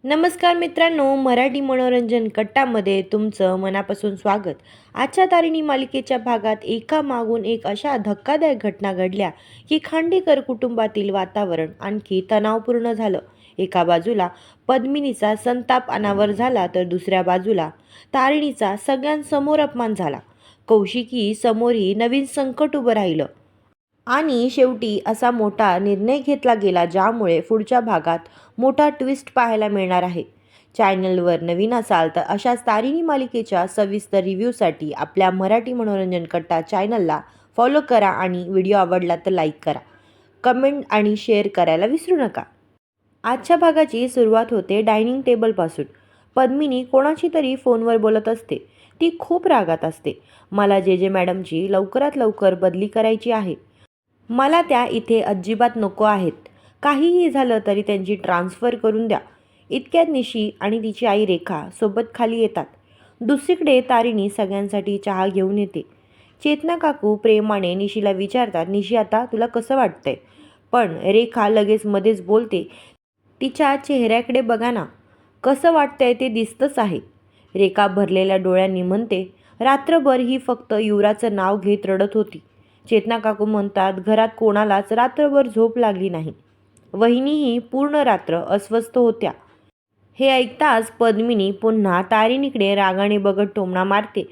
नमस्कार मित्रांनो, मराठी मनोरंजन कट्टामध्ये तुमचं मनापासून स्वागत. आजच्या तारिणी मालिकेच्या भागात एकामागून एक अशा धक्कादायक घटना घडल्या की खांडेकर कुटुंबातील वातावरण आणखी तणावपूर्ण झालं. एका बाजूला पद्मिनीचा संताप अनावर झाला तर दुसऱ्या बाजूला तारिणीचा सगळ्यांसमोर अपमान झाला. कौशिकी समोरही नवीन संकट उभं राहिलं. आणि शेवटी असा मोठा निर्णय घेतला गेला ज्यामुळे पुढच्या भागात मोठा ट्विस्ट पाहायला मिळणार आहे. चॅनलवर नवीन असाल तर अशाच तारिणी मालिकेच्या सविस्तर रिव्ह्यूसाठी आपल्या मराठी मनोरंजन कट्टा चॅनलला फॉलो करा आणि व्हिडिओ आवडला तर लाईक करा, कमेंट आणि शेअर करायला विसरू नका. आजच्या भागाची सुरुवात होते डायनिंग टेबलपासून. पद्मिनी कोणाशी तरी फोनवर बोलत असते. ती खूप रागात असते. मला जे मॅडमची लवकरात लवकर बदली करायची आहे. मला त्या इथे अजिबात नको आहेत. काहीही झालं तरी त्यांची ट्रान्सफर करून द्या. इतक्यात निशी आणि तिची आई रेखा सोबत खाली येतात. दुसरीकडे तारिणी सगळ्यांसाठी चहा घेऊन येते. चेतना काकू प्रेमाने निशीला विचारतात, निशी आता तुला कसं वाटतंय? पण रेखा लगेच मध्येच बोलते, तिच्या चेहऱ्याकडे बघा ना, कसं वाटतंय ते दिसतंच आहे. रेखा भरलेल्या डोळ्यांनी म्हणते, रात्रभर ही फक्त युवराचं नाव घेत रडत होती. चेतना काकू म्हणतात, घरात कोणालाच रात्रभर झोप लागली नाही. वहिनीही पूर्ण रात्र अस्वस्थ होत्या. हे ऐकताच पद्मिनी पुन्हा तारिणीकडे रागाने बघत टोमणा मारते.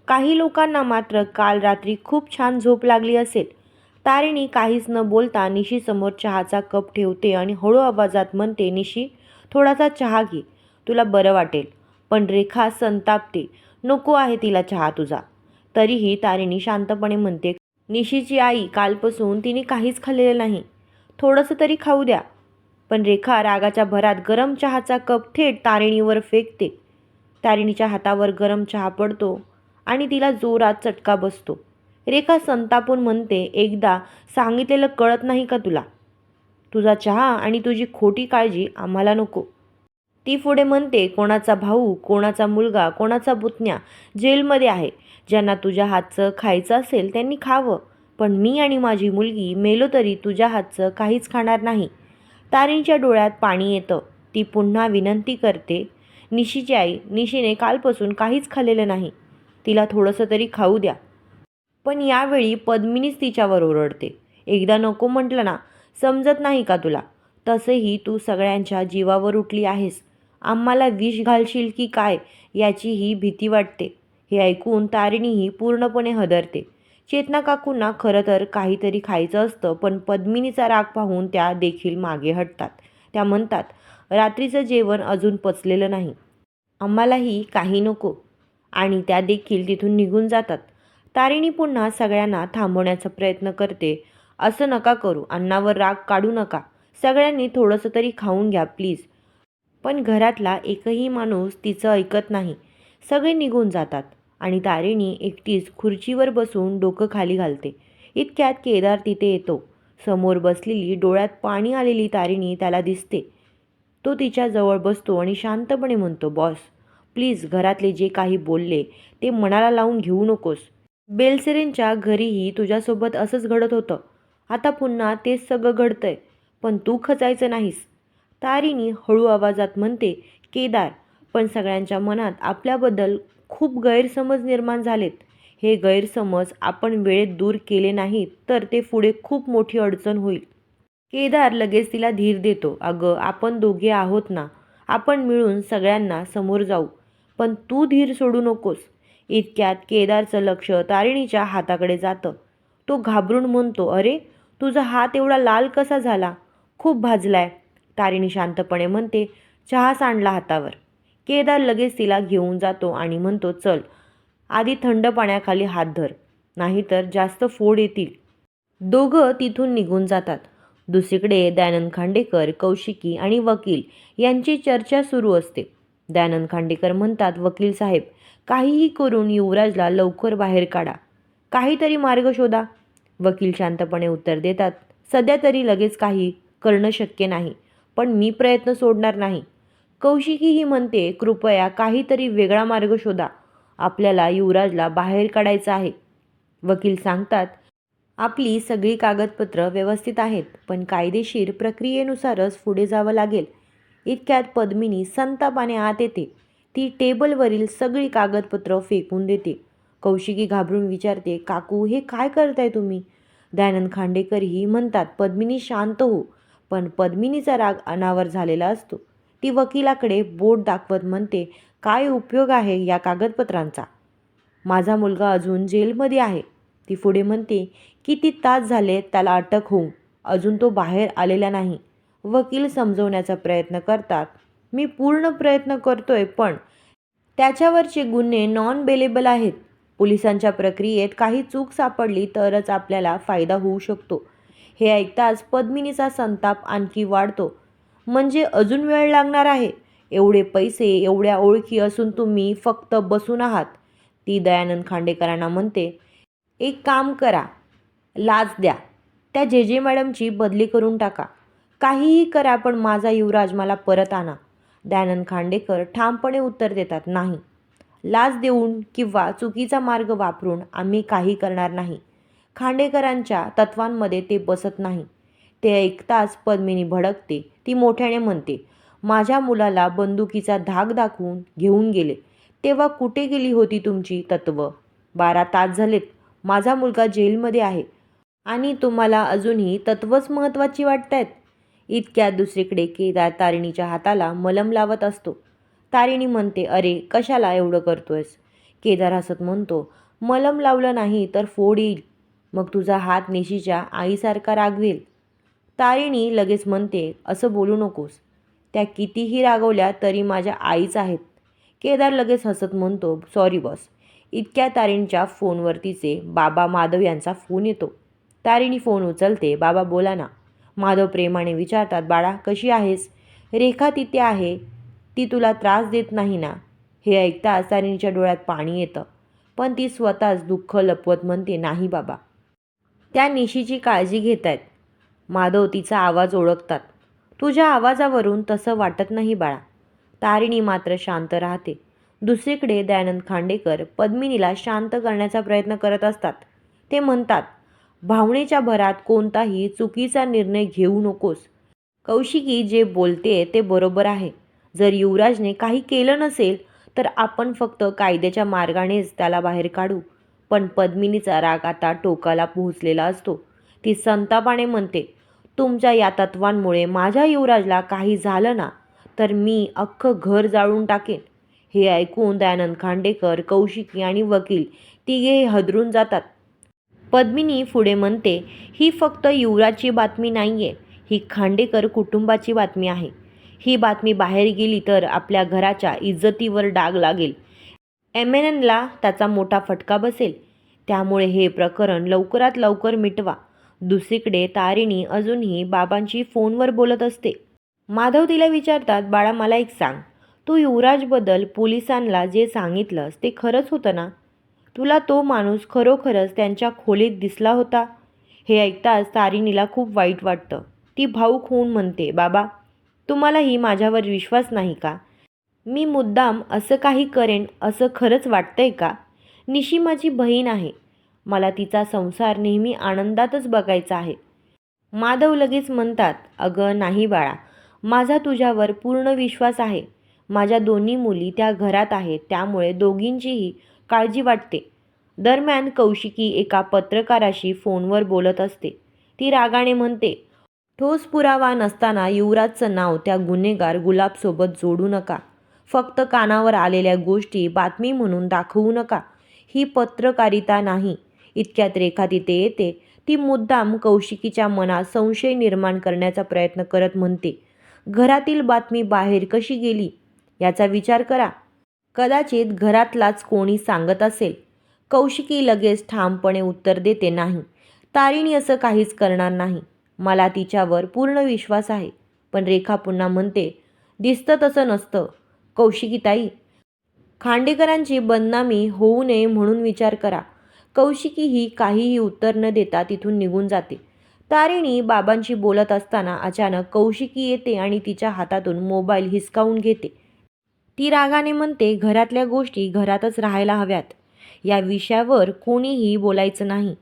काही लोकांना मात्र काल रात्री खूप छान झोप लागली असेल. तारिणी काहीच न बोलता निशीसमोर चहाचा कप ठेवते आणि हळू आवाजात म्हणते, निशी थोडासा चहा घे, तुला बरं वाटेल. पण रेखा संतापते, नको आहे तिला चहा तुझा. तरीही तारिणी शांतपणे म्हणते, निशीची आई कालपासून तिने काहीच खाल्लेलं नाही, थोडंसं तरी खाऊ द्या. पण रेखा रागाच्या भरात गरम चहाचा कप थेट तारिणीवर फेकते. तारिणीच्या हातावर गरम चहा पडतो आणि तिला जोरात चटका बसतो. रेखा संतापून म्हणते, एकदा सांगितलेलं कळत नाही का तुला? तुझा चहा आणि तुझी खोटी काळजी आम्हाला नको. ती पुढे म्हणते, कोणाचा भाऊ, कोणाचा मुलगा, कोणाचा पुतण्या जेलमध्ये आहे. ज्यांना तुझ्या हातचं खायचं असेल त्यांनी खावं, पण मी आणि माझी मुलगी मेलो तरी तुझ्या हातचं काहीच खाणार नाही. तारिणीच्या डोळ्यात पाणी येतं. ती पुन्हा विनंती करते, निशीची आई, निशीने कालपासून काहीच खाल्लेलं नाही, तिला थोडंसं तरी खाऊ द्या. पण यावेळी पद्मिनीच तिच्यावर ओरडते, एकदा नको म्हटलं ना, समजत नाही का तुला? तसेही तू सगळ्यांच्या जीवावर उठली आहेस. आम्हाला विष घालशील की काय याचीही भीती वाटते. हे ऐकून तारिणीही पूर्णपणे हदरते. चेतना काकूंना खरं तर काहीतरी खायचं असतं, पण पद्मिनीचा राग पाहून त्या देखील मागे हटतात. त्या म्हणतात, रात्रीचं जेवण अजून पचलेलं नाही, आम्हालाही काही नको. आणि त्या देखील तिथून निघून जातात. तारिणी पुन्हा सगळ्यांना थांबवण्याचा प्रयत्न करते. असं नका करू, अन्नावर राग काढू नका. सगळ्यांनी थोडंसं तरी खाऊन घ्या प्लीज. पण घरातला एकही माणूस तिचं ऐकत नाही. सगळे निघून जातात आणि तारिणी एकटीच खुर्चीवर बसून डोकं खाली घालते. इतक्यात केदार तिथे येतो. समोर बसलेली डोळ्यात पाणी आलेली तारिणी त्याला दिसते. तो तिच्याजवळ बसतो आणि शांतपणे म्हणतो, बॉस प्लीज, घरातले जे काही बोलले ते मनाला लावून घेऊ नकोस. बेलसेरेंच्या घरीही तुझ्यासोबत असंच घडत होतं. आता पुन्हा तेच सगळं घडतंय, पण तू खचायचं नाहीस. तारिणी हळू आवाजात म्हणते, केदार, पण सगळ्यांच्या मनात आपल्याबद्दल खूप गैरसमज निर्माण झालेत. हे गैरसमज आपण वेळेत दूर केले नाहीत तर ते पुढे खूप मोठी अडचण होईल. केदार लगेच तिला धीर देतो, अगं आपण दोघे आहोत ना, आपण मिळून सगळ्यांना समोर जाऊ. पण तू धीर सोडू नकोस. इतक्यात केदारचं लक्ष तारिणीच्या हाताकडे जातं. तो घाबरून म्हणतो, अरे तुझा हात एवढा लाल कसा झाला? खूप भाजलाय. तारिणी शांतपणे म्हणते, चहा सांडला हातावर. केदार लगेच तिला घेऊन जातो आणि म्हणतो, चल आधी थंड पाण्याखाली हात धर, नाहीतर जास्त फोड येतील. दोघं तिथून निघून जातात. दुसरीकडे दयानंद खांडेकर, कौशिकी आणि वकील यांची चर्चा सुरू असते. दयानंद खांडेकर म्हणतात, वकील साहेब, काहीही करून युवराजला लवकर बाहेर काढा, काहीतरी मार्ग शोधा. वकील शांतपणे उत्तर देतात, सध्या तरी लगेच काही करणं शक्य नाही, पण मी प्रयत्न सोडणार नाही. कौशिकी ही म्हणते, कृपया काहीतरी वेगळा मार्ग शोधा, आपल्याला युवराजला बाहेर काढायचं आहे. वकील सांगतात, आपली सगळी कागदपत्र व्यवस्थित आहेत, पण कायदेशीर प्रक्रियेनुसारच पुढे जावं लागेल. इतक्यात पद्मिनी संतापाने आत येते. ती टेबलवरील सगळी कागदपत्र फेकून देते. कौशिकी घाबरून विचारते, काकू हे काय करताय तुम्ही? दयानंद खांडेकरही म्हणतात, पद्मिनी शांत हो. पण पद्मिनीचा राग अनावर झालेला असतो. ती वकिलाकडे बोट दाखवत म्हणते, काय उपयोग आहे या कागदपत्रांचा? माझा मुलगा अजून जेलमध्ये आहे. ती पुढे म्हणते, किती तास झाले त्याला अटक होऊन, अजून तो बाहेर आलेला नाही. वकील समजवण्याचा प्रयत्न करतात. मी पूर्ण प्रयत्न करतोय, पण त्याच्यावरचे गुन्हे नॉन बेलेबल आहेत. पोलिसांच्या प्रक्रियेत काही चूक सापडली तरच आपल्याला फायदा होऊ शकतो. हे ऐकताच पद्मिनीचा संताप आणखी वाढतो. म्हणजे अजून वेळ लागणार आहे? एवढे पैसे, एवढ्या ओळखी असून तुम्ही फक्त बसून आहात. ती दयानंद खांडेकरांना म्हणते, एक काम करा, लाच द्या. त्या जे मॅडमची बदली करून टाका. काहीही करा, पण माझा युवराज मला परत आणा. दयानंद खांडेकर ठामपणे उत्तर देतात, नाही. लाच देऊन किंवा चुकीचा मार्ग वापरून आम्ही काही करणार नाही. खांडेकरांच्या तत्वांमध्ये ते बसत नाही. ते ऐकताच पद्मिनी भडकते. ती मोठ्याने म्हणते, माझ्या मुलाला बंदुकीचा धाक दाखवून घेऊन गेले, तेव्हा कुठे गेली होती तुमची तत्व? 12 तास झालेत. माझा मुलगा जेलमध्ये आहे आणि तुम्हाला अजूनही तत्वच महत्त्वाची वाटतायत. इतक्यात दुसरीकडे केदार तारिणीच्या हाताला मलम लावत असतो. तारिणी म्हणते, अरे कशाला एवढं करतोयस? केदार हसत म्हणतो, मलम लावलं नाही तर फोड येईल. मग तुझा हात निशीच्या आईसारखा रागवेल. तारिणी लगेच म्हणते, असं बोलू नकोस. त्या कितीही रागवल्या तरी माझ्या आईच आहेत. केदार लगेच हसत म्हणतो, सॉरी बॉस. इतक्या तारिणीच्या फोनवर तिचे बाबा माधव यांचा फोन येतो. तारिणी फोन उचलते. बाबा बोला ना. माधव प्रेमाने विचारतात, बाळा कशी आहेस? रेखा तिथे आहे, ती तुला त्रास देत नाही ना? हे ऐकताच तारिणीच्या डोळ्यात पाणी येतं. पण ती स्वतःच दुःख लपवत म्हणते, नाही बाबा, त्या निशीची काळजी घेत आहेत. माधव तिचा आवाज ओळखतात. तुझ्या आवाजावरून तसं वाटत नाही बाळा. तारिणी मात्र शांत राहते. दुसरीकडे दयानंद खांडेकर पद्मिनीला शांत करण्याचा प्रयत्न करत असतात. ते म्हणतात, भावनेच्या भरात कोणताही चुकीचा निर्णय घेऊ नकोस. कौशिकी जे बोलते ते बरोबर आहे. जर युवराजने काही केलं नसेल तर आपण फक्त कायद्याच्या मार्गानेच त्याला बाहेर काढू. पण पद्मिनीचा राग आता टोकाला पोहोचलेला असतो. ती संतापाने म्हणते, तुमच्या या तत्वांमुळे माझ्या युवराजला काही झालं ना तर मी अख्खं घर जाळून टाकेन. हे ऐकून दयानंद खांडेकर, कौशिकी आणि वकील तिघेही हादरून जातात. पद्मिनी पुढे म्हणते, ही फक्त युवराजची बातमी नाहीये, ही खांडेकर कुटुंबाची बातमी आहे. ही बातमी बाहेर गेली तर आपल्या घराच्या इज्जतीवर डाग लागेल. MNNला त्याचा मोठा फटका बसेल. त्यामुळे हे प्रकरण लवकरात लवकर मिटवा. दुसरीकडे तारिणी अजूनही बाबांशी फोनवर बोलत असते. माधव तिला विचारतात, बाळा मला एक सांग, तू युवराजबद्दल पोलिसांना जे सांगितलंस ते खरंच होतं ना? तुला तो माणूस खरोखरच त्यांच्या खोलीत दिसला होता? हे ऐकताच तारिणीला खूप वाईट वाटतं. ती भाऊक होऊन म्हणते, बाबा तुम्हालाही माझ्यावर विश्वास नाही का? मी मुद्दाम असं काही करेन असं खरंच वाटतंय का? निशी माझी बहीण आहे. मला तिचा संसार नेहमी आनंदातच बघायचा आहे. माधव लगेच म्हणतात, अगं नाही बाळा, माझा तुझ्यावर पूर्ण विश्वास आहे. माझ्या दोन्ही मुली त्या घरात आहेत, त्यामुळे दोघींचीही काळजी वाटते. दरम्यान कौशिकी एका पत्रकाराशी फोनवर बोलत असते. ती रागाने म्हणते, ठोस पुरावा नसताना युवराजचं नाव त्या गुन्हेगार गुलाबसोबत जोडू नका. फक्त कानावर आलेल्या गोष्टी बातमी म्हणून दाखवू नका. ही पत्रकारिता नाही. इतक्यात रेखा तिथे येते. ती मुद्दाम कौशिकीच्या मनात संशय निर्माण करण्याचा प्रयत्न करत म्हणते, घरातील बातमी बाहेर कशी गेली याचा विचार करा. कदाचित घरातलाच कोणी सांगत असेल. कौशिकी लगेच ठामपणे उत्तर देते, नाही, तारिणी असं काहीच करणार नाही. मला तिच्यावर पूर्ण विश्वास आहे. पण रेखा पुन्हा म्हणते, दिसतं तसं नसतं. कौशिकीताई, खांडेकरांची बदनामी होऊ नये म्हणून विचार करा. कौशिकी ही काहीही उत्तर न देता तिथून निघून जाते. तारिणी बाबांशी बोलत असताना अचानक कौशिकी येते आणि तिच्या हातातून मोबाईल हिसकावून घेते. ती रागाने म्हणते, घरातल्या गोष्टी घरातच राहायला हव्यात. या विषयावर कोणीही बोलायचं नाही.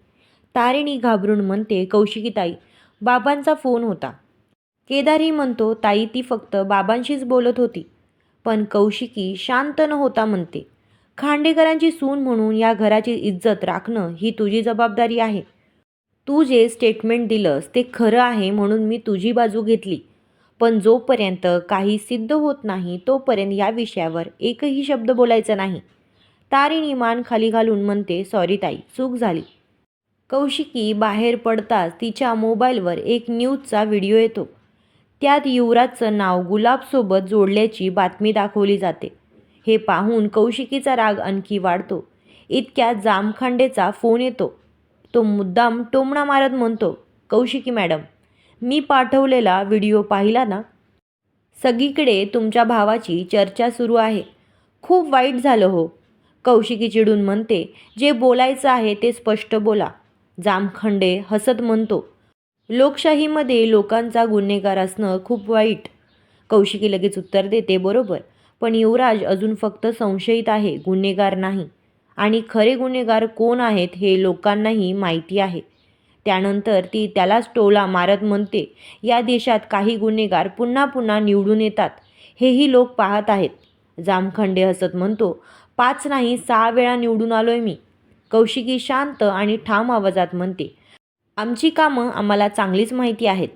तारिणी घाबरून म्हणते, कौशिकीताई, बाबांचा फोन होता. केदारही म्हणतो, ताई ती फक्त बाबांशीच बोलत होती. पण कौशिकी शांत न होता म्हणते, खांडेकरांची सून म्हणून या घराची इज्जत राखणं ही तुझी जबाबदारी आहे. तू जे स्टेटमेंट दिलंस ते खरं आहे म्हणून मी तुझी बाजू घेतली. पण जोपर्यंत काही सिद्ध होत नाही तोपर्यंत या विषयावर एकही शब्द बोलायचा नाही. तारिणी मान खाली घालून म्हणते, सॉरी ताई, चूक झाली. कौशिकी बाहेर पडताच तिच्या मोबाईलवर एक न्यूजचा व्हिडिओ येतो. त्यात युवराजचं नाव गुलाबसोबत जोडल्याची बातमी दाखवली जाते. हे पाहून कौशिकीचा राग आणखी वाढतो. इतक्यात जामखंडेचा फोन येतो. तो मुद्दाम टोमणा मारत म्हणतो, कौशिकी मॅडम, मी पाठवलेला व्हिडिओ पाहिला ना? सगळीकडे तुमच्या भावाची चर्चा सुरू आहे. खूप वाईट झालं हो. कौशिकी चिडून म्हणते, जे बोलायचं आहे ते स्पष्ट बोला. जामखंडे हसत म्हणतो, लोकशाहीमध्ये लोकांचा गुन्हेगार असणं खूप वाईट. कौशिकी लगेच उत्तर देते, बरोबर, पण युवराज अजून फक्त संशयित आहे, गुन्हेगार नाही. आणि खरे गुन्हेगार कोण आहेत हे लोकांनाही माहिती आहे. त्यानंतर ती त्यालाच टोला मारत म्हणते, या देशात काही गुन्हेगार पुन्हा पुन्हा निवडून येतात, हेही लोक पाहत आहेत. जामखंडे हसत म्हणतो, 5 नाही 6 वेळा निवडून आलोय मी. कौशिकी शांत आणि ठाम आवाजात म्हणते, आमची कामं आम्हाला चांगलीच माहिती आहेत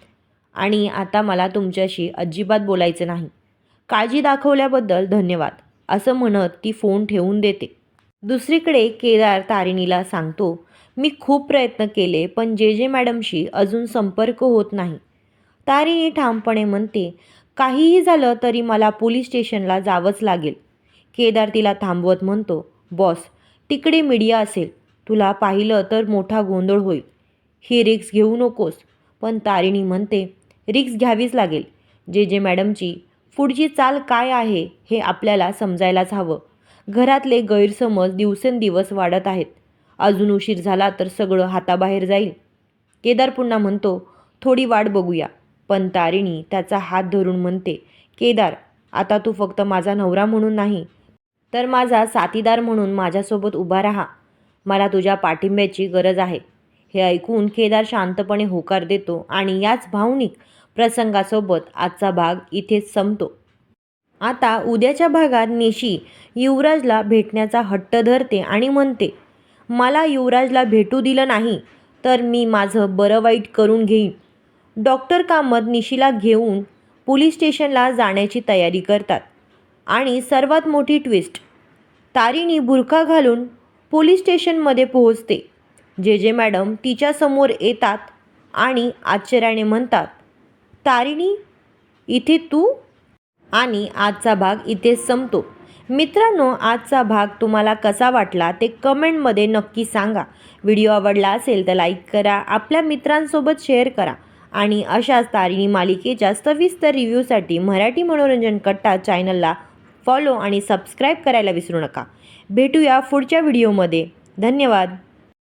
आणि आता मला तुमच्याशी अजिबात बोलायचं नाही. काळजी दाखवल्याबद्दल धन्यवाद, असं म्हणत ती फोन ठेवून देते. दुसरीकडे केदार तारिणीला सांगतो, मी खूप प्रयत्न केले पण जे मॅडमशी अजून संपर्क होत नाही. तारिणी ठामपणे म्हणते, काहीही झालं तरी मला पोलीस स्टेशनला जावंच लागेल. केदार तिला थांबवत म्हणतो, बॉस, तिकडे मीडिया असेल, तुला पाहिलं तर मोठा गोंधळ होईल. ही रिक्स घेऊ नकोस. पण तारिणी म्हणते, रिक्स घ्यावीच लागेल. जे मॅडमची पुढची चाल काय आहे हे आपल्याला समजायलाच हवं. घरातले गैरसमज दिवसेंदिवस वाढत आहेत. अजून उशीर झाला तर सगळं हाताबाहेर जाईल. केदार पुन्हा म्हणतो, थोडी वाट बघूया. पण तारिणी त्याचा हात धरून म्हणते, केदार, आता तू फक्त माझा नवरा म्हणून नाही तर माझा साथीदार म्हणून माझ्यासोबत उभा राहा. मला तुझ्या पाठिंब्याची गरज आहे. हे ऐकून केदार शांतपणे होकार देतो आणि याच भावनिक प्रसंगासोबत आजचा भाग इथेच संपतो. आता उद्याच्या भागात निशी युवराजला भेटण्याचा हट्ट धरते आणि म्हणते, मला युवराजला भेटू दिलं नाही तर मी माझं बरं वाईट करून घेईन. डॉक्टर कामत निशीला घेऊन पोलीस स्टेशनला जाण्याची तयारी करतात. आणि सर्वात मोठी ट्विस्ट, तारिणी बुरखा घालून पोलीस स्टेशनमध्ये पोहोचते. जे मॅडम तिच्यासमोर येतात आणि आश्चर्याने म्हणतात, तारिणी, इथे तू? आणि आजचा भाग इथेच संपतो. मित्रांनो, आजचा भाग तुम्हाला कसा वाटला ते कमेंटमध्ये नक्की सांगा. व्हिडिओ आवडला असेल तर लाईक करा, आपल्या मित्रांसोबत शेअर करा आणि अशाच तारिणी मालिकेच्या सविस्तर रिव्ह्यूसाठी मराठी मनोरंजन कट्टा चॅनलला फॉलो आणि सबस्क्राईब करायला विसरू नका. भेटूया पुढच्या व्हिडिओमध्ये. धन्यवाद.